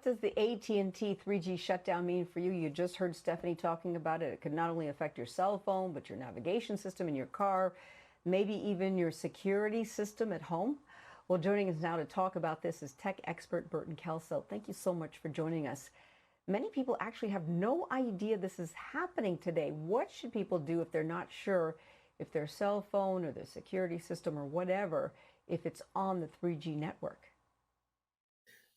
What does the AT&T 3G shutdown mean for you? You just heard Stephanie talking about it. It could not only affect your cell phone, but your navigation system in your car, maybe even your security system at home. Well, joining us now to talk about this is tech expert Burton Kelso. Thank you so much for joining us. Many people actually have no idea this is happening today. What should people do if they're not sure if their cell phone or their security system or whatever, if it's on the 3G network?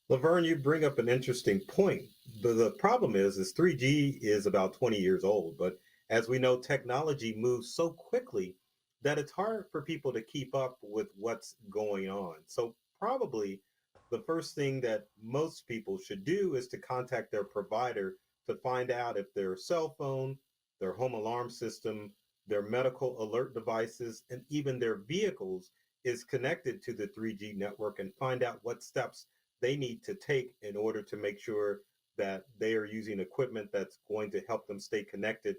Laverne, you bring up an interesting point. The problem is 3G is about 20 years old, but as we know, technology moves so quickly that it's hard for people to keep up with what's going on. So probably the first thing that most people should do is to contact their provider to find out if their cell phone, their home alarm system, their medical alert devices, and even their vehicles is connected to the 3G network and find out what steps they need to take in order to make sure that they are using equipment that's going to help them stay connected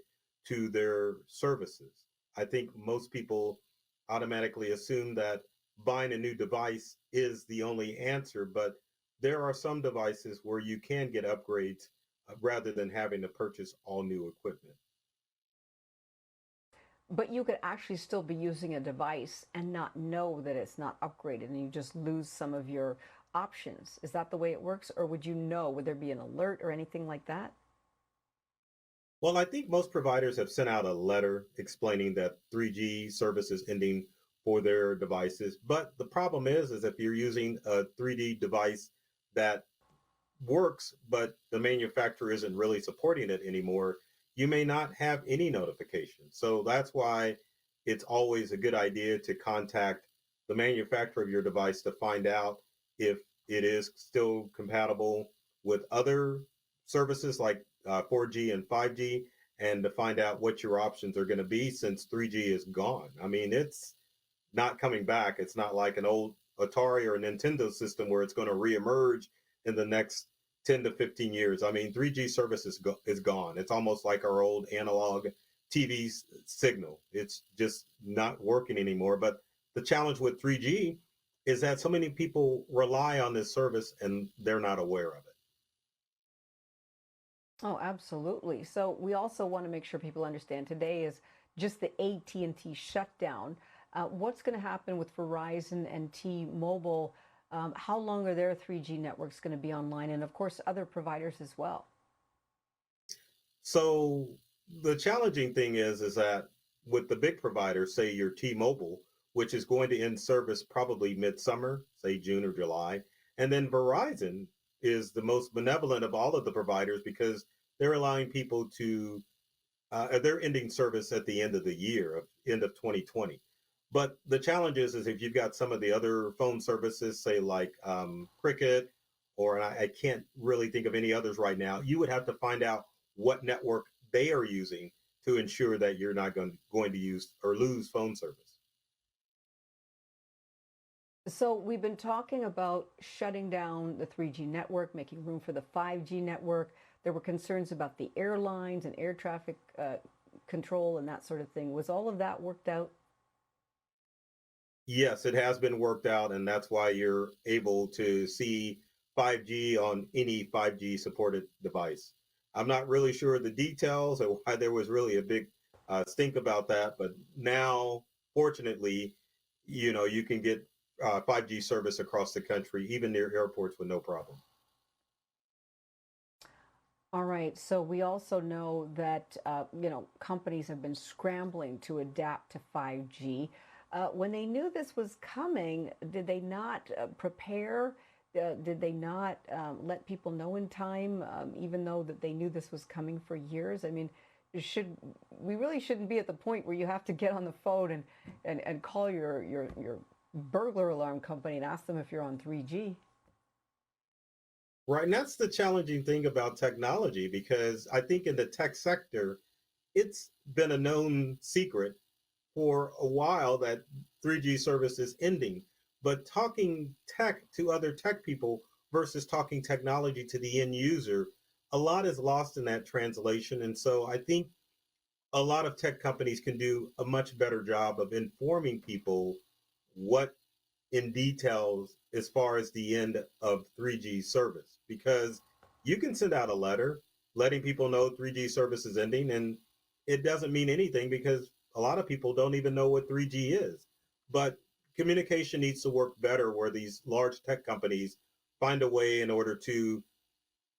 to their services. I think most people automatically assume that buying a new device is the only answer, but there are some devices where you can get upgrades rather than having to purchase all new equipment. But you could actually still be using a device and not know that it's not upgraded and you just lose some of your options. Is that the way it works? Or would you know? Would there be an alert or anything like that? Well, I think most providers have sent out a letter explaining that 3G service is ending for their devices. But the problem is if you're using a 3D device that works, but the manufacturer isn't really supporting it anymore, you may not have any notification. So that's why it's always a good idea to contact the manufacturer of your device to find out if it is still compatible with other services like 4G and 5G, and to find out what your options are going to be since 3G is gone. I mean, it's not coming back. It's not like an old Atari or a Nintendo system where it's going to reemerge in the next 10 to 15 years. I mean, 3G service is gone. It's almost like our old analog TV signal. It's just not working anymore. But the challenge with 3G is that so many people rely on this service and they're not aware of it. Oh, absolutely. So we also want to make sure people understand today is just the AT&T shutdown. What's going to happen with Verizon and T-Mobile? How long are their 3G networks going to be online? And of course, other providers as well. So the challenging thing is that with the big providers, say your T-Mobile, which is going to end service probably midsummer, say June or July, and then Verizon is the most benevolent of all of the providers because they're allowing people to they're ending service at the end of the year, of end of 2020. But the challenge is if you've got some of the other phone services, say like Cricket, or I can't really think of any others right now, you would have to find out what network they are using to ensure that you're not going to use or lose phone service. So we've been talking about shutting down the 3G network, making room for the 5G network. There were concerns about the airlines and air traffic control and that sort of thing. Was all of that worked out? Yes, it has been worked out, and that's why you're able to see 5G on any 5G supported device. I'm not really sure of the details or why there was really a big stink about that, but now, fortunately, you can get 5G service across the country, even near airports, with no problem. All right. So we also know that companies have been scrambling to adapt to 5G. When they knew this was coming, did they not prepare? Did they not let people know in time, even though that they knew this was coming for years? I mean, should we really shouldn't be at the point where you have to get on the phone and call your burglar alarm company and ask them if you're on 3G? Right. And that's the challenging thing about technology because I think in the tech sector, it's been a known secret for a while that 3G service is ending. But talking tech to other tech people versus talking technology to the end user, a lot is lost in that translation. And so I think a lot of tech companies can do a much better job of informing people what in details as far as the end of 3G service because You can send out a letter letting people know 3G service is ending, and it doesn't mean anything because a lot of people don't even know what 3G is. But communication needs to work better where these large tech companies find a way in order to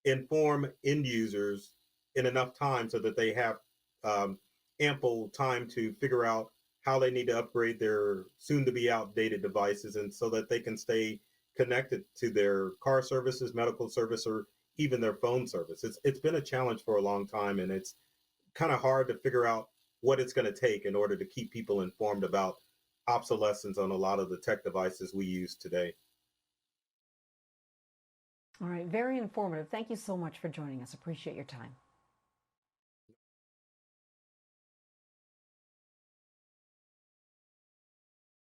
inform end users in enough time so that they have um, ample time to figure out how they need to upgrade their soon to be outdated devices and so that they can stay connected to their car services, medical service, or even their phone service. It's been a challenge for a long time, and it's kind of hard to figure out what it's going to take in order to keep people informed about obsolescence on a lot of the tech devices we use today. All right, very informative. Thank you so much for joining us. Appreciate your time.